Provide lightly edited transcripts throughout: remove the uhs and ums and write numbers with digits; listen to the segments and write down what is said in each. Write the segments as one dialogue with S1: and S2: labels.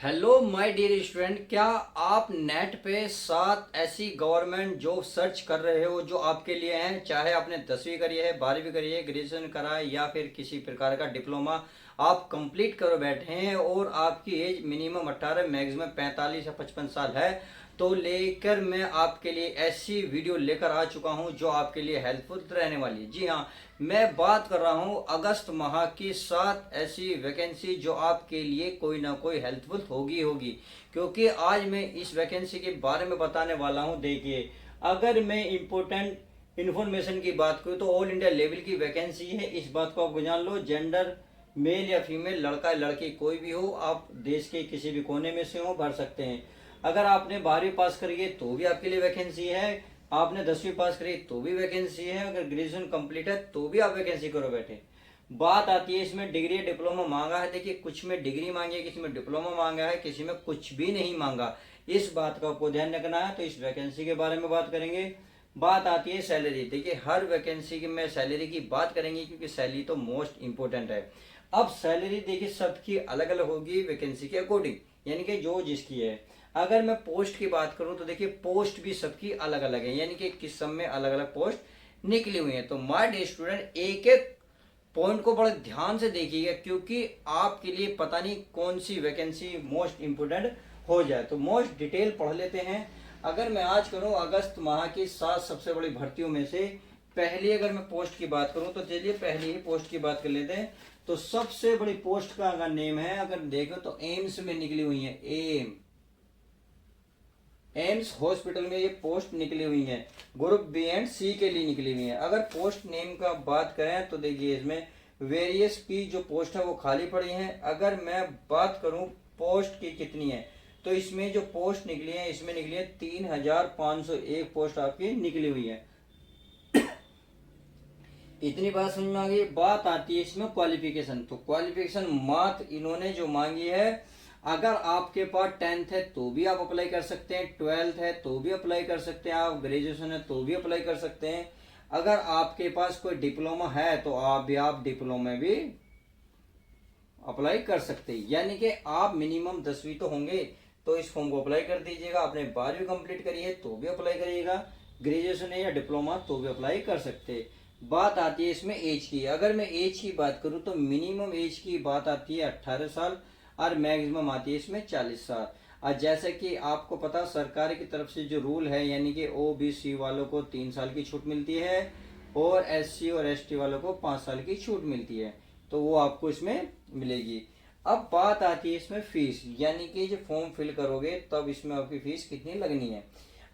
S1: Hello my dear student, क्या आप net पे 7 ऐसी गवर्नमेंट जॉब सर्च कर रहे हो जो आपके लिए हैं? चाहे आपने 10वीं करी है, 12वीं करी है, ग्रेजुएशन करा है या फिर किसी प्रकार का डिप्लोमा आप कंप्लीट करो बैठे हैं और आपकी एज मिनिमम 18 मैक्सिमम 45 या 55 साल है, तो लेकर मैं आपके लिए ऐसी वीडियो लेकर आ चुका हूं जो आपके लिए हेल्पफुल रहने वाली है। जी हाँ, मैं बात कर रहा हूं अगस्त माह की 7 ऐसी वैकेंसी जो आपके लिए कोई ना कोई हेल्पफुल होगी क्योंकि आज मैं इस वैकेंसी के बारे में बताने वाला हूं। देखिए, अगर मैं इम्पोर्टेंट इन्फॉर्मेशन की बात करूं तो ऑल इंडिया लेवल की वैकेंसी है, इस बात को आप जान लो। जेंडर मेल या फीमेल, लड़का या लड़की कोई भी हो, आप देश के किसी भी कोने में से हो, भर सकते हैं। अगर आपने 12वीं पास करी है तो भी आपके लिए वैकेंसी है, आपने 10वीं पास करी तो भी वैकेंसी है, अगर ग्रेजुएशन कंप्लीट है तो भी आप वैकेंसी करो बैठे। बात आती है इसमें डिग्री या डिप्लोमा मांगा है। देखिए, कुछ में डिग्री मांगी है, किसी में डिप्लोमा मांगा है, किसी में कुछ भी नहीं मांगा। इस बात का आपको ध्यान रखना है। तो इस वैकेंसी के बारे में बात करेंगे। बात आती है सैलरी। देखिए, हर वैकेंसी की मैं सैलरी की बात करेंगे क्योंकि सैलरी तो मोस्ट इंपोर्टेंट है। अब सैलरी देखिए सबकी अलग अलग होगी वैकेंसी के अकॉर्डिंग, यानी कि जो जिसकी है। अगर मैं पोस्ट की बात करूं तो देखिए पोस्ट भी सबकी अलग अलग है, यानी कि किस सब में अलग अलग पोस्ट निकली हुई है। तो माय डियर स्टूडेंट, एक एक पॉइंट को बड़े ध्यान से देखिएगा क्योंकि आपके लिए पता नहीं कौन सी वैकेंसी मोस्ट इंपोर्टेंट हो जाए। तो मोस्ट डिटेल पढ़ लेते हैं। अगर मैं आज करूं अगस्त माह की 7 सबसे बड़ी भर्तियों में से पहली अगर मैं पोस्ट की बात करूं तो चलिए पहली ही पोस्ट की बात कर लेते हैं। तो सबसे बड़ी पोस्ट का अगर नेम है, अगर देखो तो एम्स में निकली हुई है। एम्स हॉस्पिटल में ये पोस्ट निकली हुई है, ग्रुप बी एंड सी के लिए निकली हुई है। अगर पोस्ट नेम का बात करें तो देखिए इसमें वेरियस की जो पोस्ट है वो खाली पड़ी है। अगर मैं बात करूं पोस्ट की कितनी है तो इसमें जो पोस्ट निकली है इसमें निकली है 3501 पोस्ट आपकी निकली हुई है। इतनी बात समझ में आ गई। बात आती है इसमें क्वालिफिकेशन। तो क्वालिफिकेशन मात्र इन्होंने जो मांगी है, अगर आपके पास 10th है तो भी आप अप्लाई कर सकते हैं, 12th है तो भी अप्लाई कर सकते हैं, आप ग्रेजुएशन है तो भी अप्लाई कर सकते हैं। अगर आपके पास कोई डिप्लोमा है तो आप डिप्लोमा भी अप्लाई कर सकते हैं, यानी कि आप मिनिमम 10वीं तो होंगे तो इस फॉर्म को अप्लाई कर दीजिएगा। आपने 12वीं कंप्लीट करी है तो भी अप्लाई करिएगा, ग्रेजुएशन है या डिप्लोमा तो भी अप्लाई कर सकते हैं। बात आती है इसमें एज की। अगर मैं एज की बात करूं तो मिनिमम एज की बात आती है 18 साल और मैक्सिमम आती है इसमें 40 साल। और जैसे कि आपको पता सरकार की तरफ से जो रूल है, यानी कि ओबीसी वालों को 3 साल की छूट मिलती है और एससी और एसटी वालों को 5 साल की छूट मिलती है, तो वो आपको इसमें मिलेगी। अब बात आती है इसमें फीस, यानी कि जो फॉर्म फिल करोगे तब इसमें आपकी फीस कितनी लगनी है।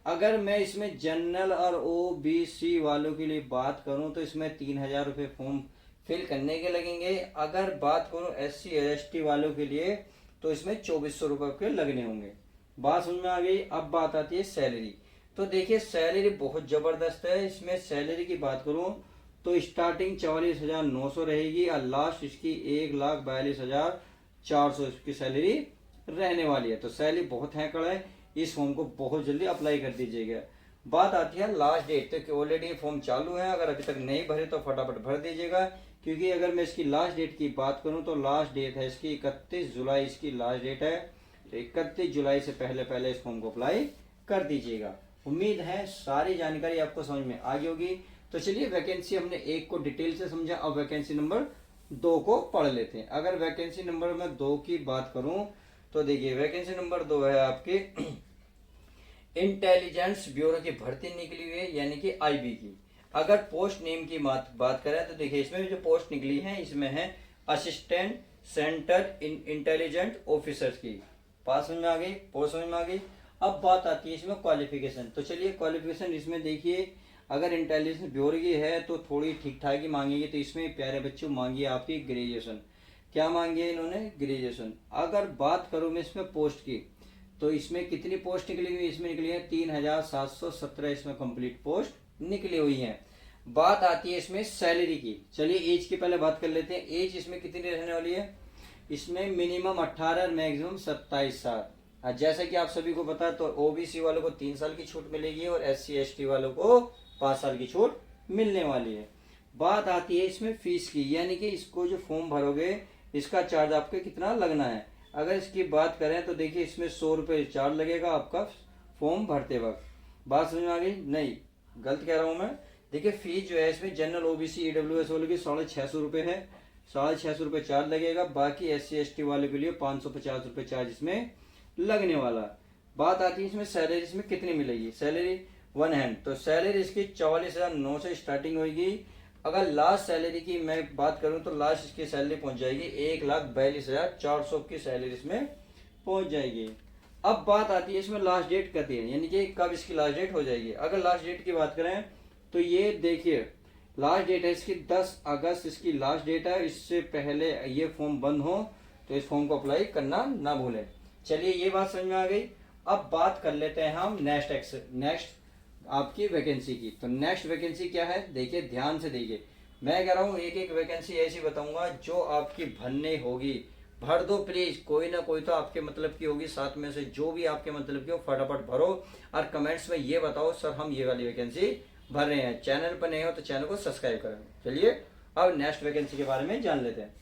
S1: अगर मैं इसमें जनरल और ओबीसी वालों के लिए बात करूं तो इसमें 3000 रुपये फॉर्म फिल करने के लगेंगे। अगर बात करूं एससी और एसटी वालों के लिए तो इसमें 2400 रुपये के लगने होंगे। बात समझ में आ गई। अब बात आती है सैलरी। तो देखिए सैलरी बहुत जबरदस्त है। इसमें सैलरी की बात करूं तो स्टार्टिंग 44,900 रहेगी और लास्ट इसकी 1,42,400 इसकी सैलरी रहने वाली है। तो सैलरी बहुत हैकड़ है। इस फॉर्म को बहुत जल्दी अप्लाई कर दीजिएगा। बात आती है लास्ट डेट। तो ऑलरेडी फॉर्म चालू है, अगर अभी तक नहीं भरे तो फटाफट भर दीजिएगा, क्योंकि अगर मैं इसकी लास्ट डेट की बात करूं तो लास्ट डेट है इसकी 31 जुलाई इसकी लास्ट डेट है। तो 31 जुलाई से पहले पहले इस फॉर्म को अप्लाई कर दीजिएगा। उम्मीद है सारी जानकारी आपको समझ में आ गई होगी। तो चलिए वैकेंसी हमने एक को डिटेल से समझा, अब वैकेंसी नंबर 2 को पढ़ लेते हैं। अगर वैकेंसी नंबर में 2 की बात करूं तो देखिए वैकेंसी नंबर 2 है आपकी इंटेलिजेंस ब्यूरो की भर्ती निकली हुई है, यानी कि आईबी की। अगर पोस्ट नेम की बात करें तो देखिए इसमें जो पोस्ट निकली है इसमें है असिस्टेंट सेंटर इंटेलिजेंट ऑफिसर्स की। पास समझ में आ गई, पोस्ट समझ में आ गई। अब बात आती है इसमें क्वालिफिकेशन। तो चलिए क्वालिफिकेशन इसमें देखिए, अगर इंटेलिजेंस ब्यूरो की है तो थोड़ी ठीक ठाक ही मांगेगी। तो इसमें प्यारे बच्चों मांगी है आपकी ग्रेजुएशन। क्या मांगी है इन्होंने? ग्रेजुएशन। अगर बात करूं मैं इसमें पोस्ट की तो इसमें कितनी पोस्ट निकली हुई? इसमें निकली है 3717 इसमें कंप्लीट पोस्ट निकली हुई है। बात आती है इसमें सैलरी की। चलिए एज की पहले बात कर लेते हैं। एज इसमें कितनी रहने वाली है? इसमें मिनिमम 18 और मैक्सिमम 27 साल। जैसा कि आप सभी को पता तो ओबीसी वालों को 3 साल की छूट मिलेगी और एससी एसटी वालों को 5 साल की छूट मिलने वाली है। बात आती है इसमें फीस की, यानी कि इसको जो फॉर्म भरोगे इसका चार्ज आपके कितना लगना है। अगर इसकी बात करें तो देखिए इसमें 100 रुपये चार्ज लगेगा आपका फॉर्म भरते वक्त। बात समझ में आ गई? नहीं, गलत कह रहा हूँ मैं। देखिए फीस जो है इसमें जनरल ओबीसी ईडब्ल्यूएस वाले की 650 रुपये है, 650 रुपये चार्ज लगेगा। बाकी SC ST वाले के लिए 550 रुपये चार्ज इसमें लगने वाला। बात आती है इसमें सैलरी इसमें कितनी मिलेगी। सैलरी वन हैंड, तो सैलरी इसकी 44,900 से स्टार्टिंग होगी। अगर लास्ट सैलरी की मैं बात करूं तो लास्ट इसकी सैलरी पहुंच जाएगी 1,42,400 की सैलरी इसमें पहुंच जाएगी। अब बात आती है इसमें लास्ट डेट कहती है, यानी कि कब इसकी लास्ट डेट हो जाएगी। अगर लास्ट डेट की बात करें तो ये देखिए लास्ट डेट है इसकी 10 अगस्त इसकी लास्ट डेट है। इससे पहले ये फॉर्म बंद हो तो इस फॉर्म को अप्लाई करना ना भूलें। चलिए ये बात समझ में आ गई। अब बात कर लेते हैं हम नेक्स्ट आपकी वैकेंसी की। तो नेक्स्ट वैकेंसी क्या है, देखिए ध्यान से देखिए। मैं कह रहा हूँ एक एक वैकेंसी ऐसी बताऊंगा जो आपकी भरने होगी। भर दो प्लीज, कोई ना कोई तो आपके मतलब की होगी, साथ में से जो भी आपके मतलब की हो फटाफट भरो और कमेंट्स में ये बताओ सर हम ये वाली वैकेंसी भर रहे हैं। चैनल पर नहीं हो तो चैनल को सब्सक्राइब करें। चलिए अब नेक्स्ट वैकेंसी के बारे में जान लेते हैं।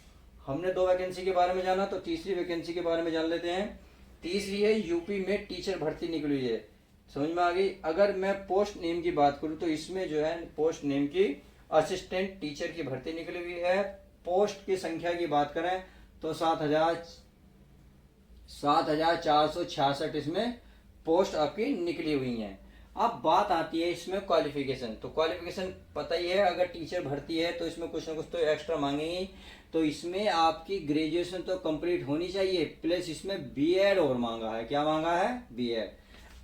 S1: हमने 2 वैकेंसी के बारे में जाना, तो तीसरी वैकेंसी के बारे में जान लेते हैं। तीसरी है यूपी में टीचर भर्ती निकली है। समझ में आ गई। अगर मैं पोस्ट नेम की बात करूं तो इसमें जो है पोस्ट नेम की असिस्टेंट टीचर की भर्ती निकली हुई है। पोस्ट की संख्या की बात करें तो 7,466 इसमें पोस्ट आपकी निकली हुई हैं। अब बात आती है इसमें क्वालिफिकेशन। तो क्वालिफिकेशन पता ही है, अगर टीचर भर्ती है तो इसमें कुछ ना कुछ तो एक्स्ट्रा मांगेंगे। तो इसमें आपकी ग्रेजुएशन तो कंप्लीट होनी चाहिए, प्लस इसमें बीएड और मांगा है। क्या मांगा है? बीएड।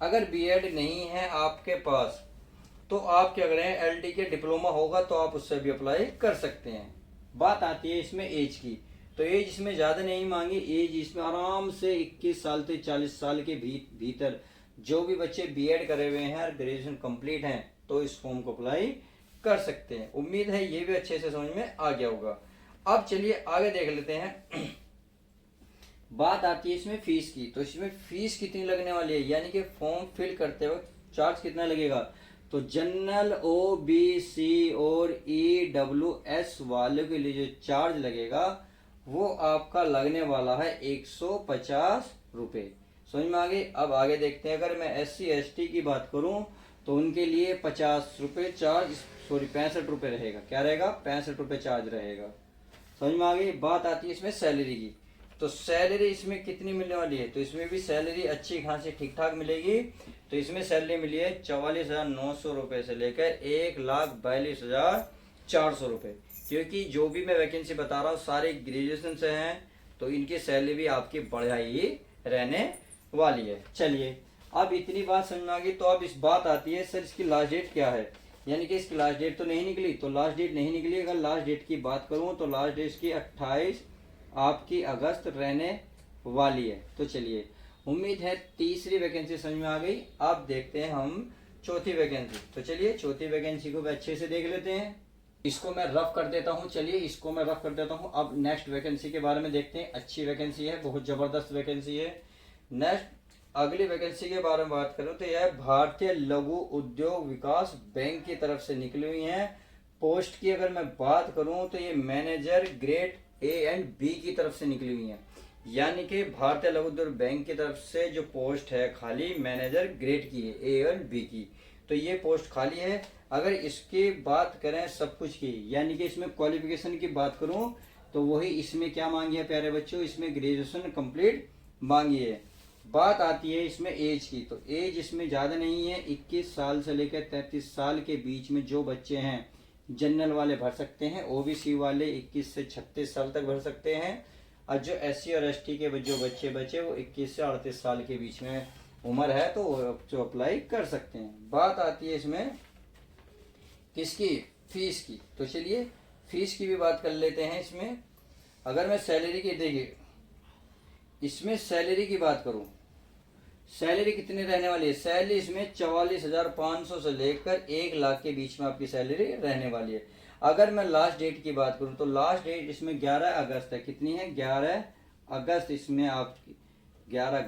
S1: अगर बीएड नहीं है आपके पास तो आप क्या करें, एलडी के डिप्लोमा होगा तो आप उससे भी अप्लाई कर सकते हैं। बात आती है इसमें एज की। तो एज इसमें ज़्यादा नहीं मांगी, एज इसमें आराम से 21 साल से 40 साल के भीतर जो भी बच्चे बीएड करे हुए हैं और ग्रेजुएशन कंप्लीट हैं तो इस फॉर्म को अप्लाई कर सकते हैं। उम्मीद है ये भी अच्छे से समझ में आ गया होगा। अब चलिए आगे देख लेते हैं। बात आती है इसमें फीस की। तो इसमें फीस कितनी लगने वाली है, यानी कि फॉर्म फिल करते वक्त चार्ज कितना लगेगा। तो जनरल ओबीसी और ईडब्ल्यूएस वालों के लिए जो चार्ज लगेगा वो आपका लगने वाला है 150 रुपये। समझ में आ गई। अब आगे देखते हैं। अगर मैं SC ST की बात करूं तो उनके लिए 50 रुपये चार्ज, 65 रुपये रहेगा। क्या रहेगा? 65 रुपये चार्ज रहेगा। समझ में आ गई। बात आती है इसमें सैलरी की। तो सैलरी इसमें कितनी मिलने वाली है, तो इसमें भी सैलरी अच्छी खासी ठीक ठाक मिलेगी। तो इसमें सैलरी मिली है 44,900 रुपये से लेकर 1,42,400 रुपये। क्योंकि जो भी मैं वैकेंसी बता रहा हूँ सारे ग्रेजुएशन से हैं तो इनकी सैलरी भी आपकी बढ़ाई रहने वाली है। चलिए अब इतनी बात समझ में आ गई। तो अब इस बात आती है सर इसकी लास्ट डेट क्या है, यानी कि इसकी लास्ट डेट तो नहीं निकली। तो लास्ट डेट नहीं निकली। अगर लास्ट डेट की बात करूं तो लास्ट डेट की 28 आपकी अगस्त रहने वाली है। तो चलिए उम्मीद है तीसरी वैकेंसी समझ में आ गई। अब देखते हैं हम चौथी वैकेंसी। तो चलिए चौथी वैकेंसी को भी अच्छे से देख लेते हैं। इसको मैं रफ कर देता हूं। चलिए इसको मैं रफ कर देता हूं। अब नेक्स्ट वैकेंसी के बारे में देखते हैं। अच्छी वैकेंसी है, बहुत जबरदस्त वैकेंसी है। नेक्स्ट अगली वैकेंसी के बारे में बात करूं तो यह भारतीय लघु उद्योग विकास बैंक की तरफ से निकली हुई है। पोस्ट की अगर मैं बात करूं तो ये manager grade A and B की तरफ से निकली हुई है। यानी कि भारतीय लघु उद्योग बैंक की तरफ से जो पोस्ट है खाली मैनेजर ग्रेड की है, A और B की। तो ये पोस्ट खाली है। अगर इसकी बात करें सब कुछ की, यानी कि इसमें क्वालिफिकेशन की बात करूं तो वही इसमें क्या मांगी है प्यारे बच्चों, इसमें ग्रेजुएशन कंप्लीट मांगी है। बात आती है इसमें एज की। तो एज इसमें ज़्यादा नहीं है, 21 साल से लेकर 33 साल के बीच में जो बच्चे हैं जनरल वाले भर सकते हैं। ओबीसी वाले 21 से 36 साल तक भर सकते हैं। और जो SC और ST के जो बच्चे वो 21 से 38 साल के बीच में उम्र है तो जो अप्लाई कर सकते हैं। बात आती है इसमें किसकी, फीस की। तो चलिए फीस की भी बात कर लेते हैं। इसमें अगर मैं सैलरी की, देखिए इसमें सैलरी की बात करूं, सैलरी कितनी रहने वाली है। सैलरी इसमें 44,500 से लेकर 1 लाख के बीच में आपकी सैलरी रहने वाली है। अगर मैं लास्ट डेट की बात करूं तो लास्ट डेट इसमें 11 अगस्त है। कितनी है? 11 अगस्त। इसमें आपकी 11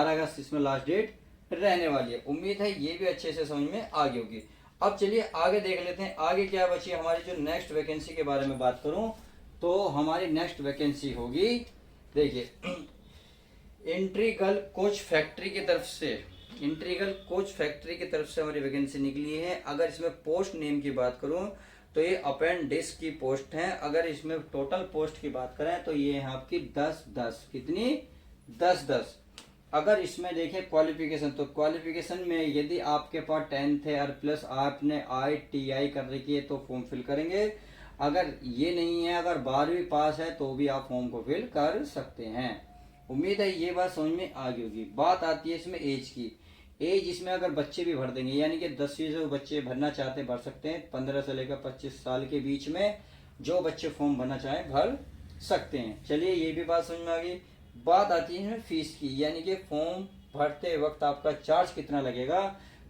S1: अगस्त इसमें लास्ट डेट रहने वाली है। उम्मीद है ये भी अच्छे से समझ में आ गई होगी। अब चलिए आगे देख लेते हैं। आगे क्या बची हमारी जो नेक्स्ट वैकेंसी के बारे में बात करूं तो हमारी नेक्स्ट वैकेंसी होगी, देखिए इंट्रीगल कोच फैक्ट्री की तरफ से, इंट्रीगल कोच फैक्ट्री की तरफ से हमारी वैकेंसी निकली है। अगर इसमें पोस्ट नेम की बात करूं तो ये अपेंडिक्स की पोस्ट है। अगर इसमें टोटल पोस्ट की बात करें तो ये है आपकी 10-10, कितनी 10-10। अगर इसमें देखें क्वालिफिकेशन, तो क्वालिफिकेशन में यदि आपके पास 10th है और प्लस आपने ITI कर रखी है तो फॉर्म फिल करेंगे। अगर ये नहीं है, अगर 12वीं पास है तो भी आप फॉर्म को फिल कर सकते हैं। उम्मीद है ये बात समझ में आ गई होगी। बात आती है इसमें एज की। एज इसमें अगर बच्चे भी भर देंगे, यानी कि 10वीं से बच्चे भरना चाहते हैं भर सकते हैं। 15 से लेकर 25 साल के बीच में जो बच्चे फॉर्म भरना चाहें भर सकते हैं। चलिए ये भी बात समझ में आ गई। बात आती है फीस की, यानी कि फॉर्म भरते वक्त आपका चार्ज कितना लगेगा।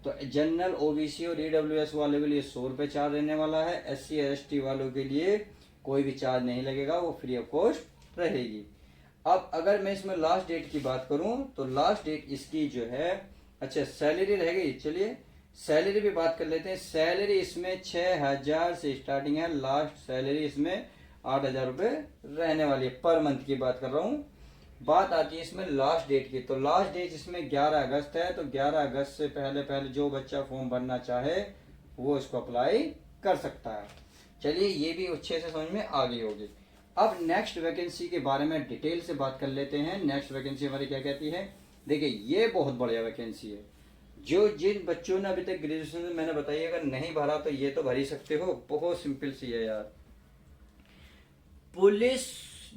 S1: तो जनरल, OBC और EWS वालों के लिए 100 रुपये चार्ज रहने वाला है। SC ST वालों के लिए कोई भी चार्ज नहीं लगेगा, वो फ्री ऑफ कॉस्ट रहेगी। अब अगर मैं इसमें लास्ट डेट की बात करूं तो लास्ट डेट इसकी जो है, अच्छा सैलरी रहेगी। चलिए सैलरी भी बात कर लेते हैं। सैलरी इसमें 6,000 से स्टार्टिंग है, लास्ट सैलरी इसमें 8,000 रुपये रहने वाली है। पर मंथ की बात कर रहा हूँ। बात आती है इसमें लास्ट डेट की, तो लास्ट डेट इसमें 11 अगस्त है। तो 11 अगस्त से पहले पहले जो बच्चा फॉर्म भरना चाहे वो इसको अप्लाई कर सकता है। चलिए ये भी अच्छे से समझ में आ गई होगी। अब नेक्स्ट वैकेंसी के बारे में डिटेल से बात कर लेते हैं। नेक्स्ट वैकेंसी हमारी क्या कहती है, देखिए ये बहुत बढ़िया वैकेंसी है। जो जिन बच्चों ने अभी तक ग्रेजुएशन मैंने बताई अगर नहीं भरा तो ये तो भर ही सकते हो, बहुत सिंपल सी है यार। पुलिस,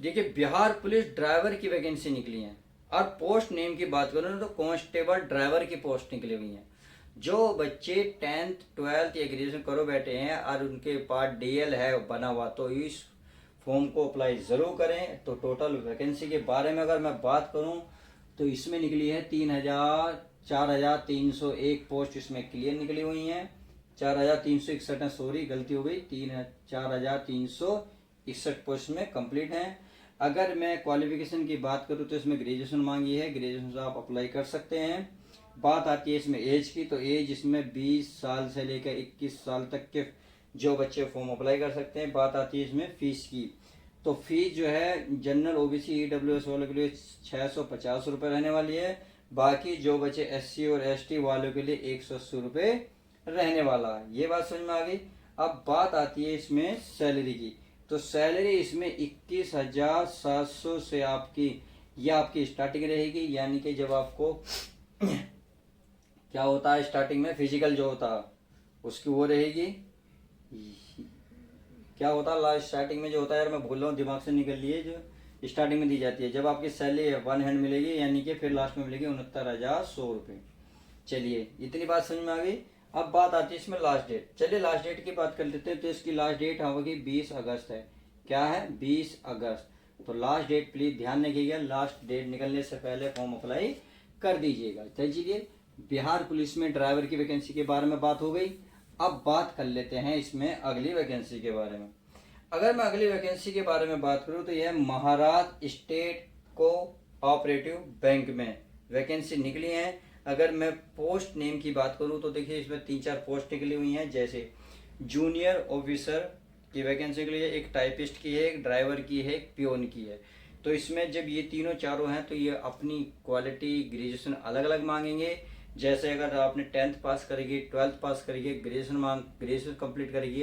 S1: देखिए बिहार पुलिस ड्राइवर की वैकेंसी निकली है। और पोस्ट नेम की बात करूँ तो कांस्टेबल ड्राइवर की पोस्ट निकली हुई है। जो बच्चे 10th 12th या ग्रेजुएशन करो बैठे हैं और उनके पास DL है बना हुआ, तो इस फॉर्म को अप्लाई ज़रूर करें। तो टोटल वैकेंसी के बारे में अगर मैं बात करूं तो इसमें निकली है 4,301 पोस्ट इसमें क्लियर निकली हुई हैं। 4,361 है, सॉरी गलती हो गई, 4,361 पोस्ट में कंप्लीट हैं। अगर मैं क्वालिफिकेशन की बात करूं तो इसमें ग्रेजुएशन मांगी है, ग्रेजुएशन से आप अप्लाई कर सकते हैं। बात आती है इसमें एज की, तो एज इसमें 20 साल से लेकर 21 साल तक के जो बच्चे फॉर्म अप्लाई कर सकते हैं। बात आती है इसमें फीस की, तो फीस जो है जनरल, OBC EWS वालों के लिए 650 रुपये रहने वाली है। बाकी जो बच्चे SC और ST वालों के लिए 180 रुपये रहने वाला है। ये बात समझ में आ गई। अब बात आती है इसमें सैलरी की, तो सैलरी इसमें 21,700 से आपकी यह आपकी स्टार्टिंग रहेगी। यानी कि जब आपको क्या होता है स्टार्टिंग में फिजिकल जो होता है उसकी वो रहेगी, क्या होता है लास्ट स्टार्टिंग में जो होता है यार मैं भूल रहा हूँ, दिमाग से निकल लिए, जो स्टार्टिंग में दी जाती है जब आपकी सैलरी 1 हैंड मिलेगी, यानी कि फिर लास्ट में मिलेगी 69,100 रुपये। चलिए इतनी बात समझ में आ गई। अब बात आती है इसमें लास्ट डेट। चलिए लास्ट डेट की बात कर लेते हैं। तो इसकी लास्ट डेट होगी 20 अगस्त है। क्या है, 20 अगस्त। तो लास्ट डेट प्लीज ध्यान रखिएगा, लास्ट डेट निकलने से पहले फॉर्म अप्लाई कर दीजिएगा। चलिए बिहार पुलिस में ड्राइवर की वैकेंसी के बारे में बात हो गई। अब बात कर लेते हैं इसमें अगली वैकेंसी के बारे में। अगर मैं अगली वैकेंसी के बारे में बात करूं तो यह महाराष्ट्र स्टेट कोऑपरेटिव बैंक में वैकेंसी निकली है। अगर मैं पोस्ट नेम की बात करूं तो देखिए इसमें 3-4 पोस्ट निकली हुई हैं, जैसे जूनियर ऑफिसर की वैकेंसी के लिए, एक टाइपिस्ट की है, एक ड्राइवर की है, एक पियोन की है। तो इसमें जब ये तीनों चारों हैं तो ये अपनी क्वालिटी ग्रेजुएशन अलग अलग मांगेंगे। जैसे अगर आपने 10th पास करेगी, 12th पास करेगी, ग्रेजुएशन कंप्लीट करेगी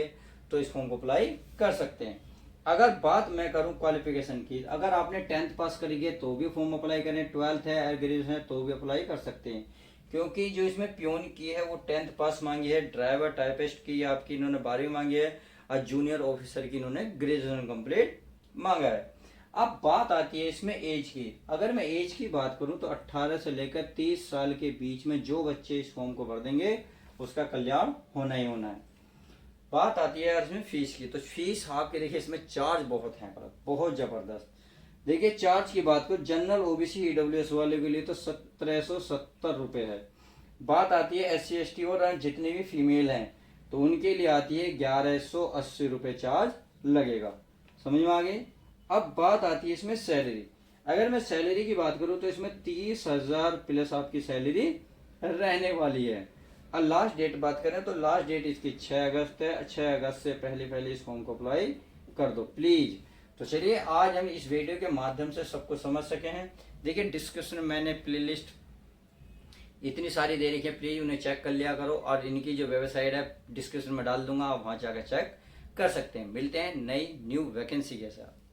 S1: तो इस फॉर्म को अप्लाई कर सकते हैं। अगर बात मैं करूं क्वालिफिकेशन की, अगर आपने 10th पास करेंगे तो भी फॉर्म अप्लाई करें, 12th है और ग्रेजुएशन है तो भी अप्लाई कर सकते हैं। क्योंकि जो इसमें पियोन की है वो 10th पास मांगी है, ड्राइवर टाइपिस्ट की आपकी इन्होंने 12वीं मांगी है और जूनियर ऑफिसर की इन्होंने ग्रेजुएशन कंप्लीट मांगा है। अब बात आती है इसमें एज की। अगर मैं एज की बात करूं तो 18 से लेकर 30 साल के बीच में जो बच्चे इस फॉर्म को भर देंगे उसका कल्याण होना ही होना है। बात आती है इसमें फीस की, तो फीस आपके देखिए इसमें चार्ज बहुत है, बहुत जबरदस्त। देखिए चार्ज की बात करो, जनरल OBC EWS वाले के लिए तो 1770 रुपये है। बात आती है SC ST और जितने भी फीमेल हैं तो उनके लिए आती है 1180 रुपये चार्ज लगेगा। समझ में आ गई। अब बात आती है इसमें सैलरी। अगर मैं सैलरी की बात करूं तो इसमें 30,000 प्लस आपकी सैलरी रहने वाली है। और लास्ट डेट बात करें तो लास्ट डेट इसकी 6 अगस्त है। 6 अगस्त से पहले पहले इस फॉर्म को अप्लाई कर दो प्लीज। तो चलिए आज हम इस वीडियो के माध्यम से सबको समझ सके हैं। देखिए डिस्क्रिप्शन में मैंने प्लेलिस्ट इतनी सारी दे रखी है, प्लीज उन्हें चेक कर लिया करो, और इनकी जो वेबसाइट है डिस्क्रिप्शन में डाल दूंगा, आप वहां जाकर चेक कर सकते हैं। मिलते हैं नई न्यू वैकेंसी के साथ।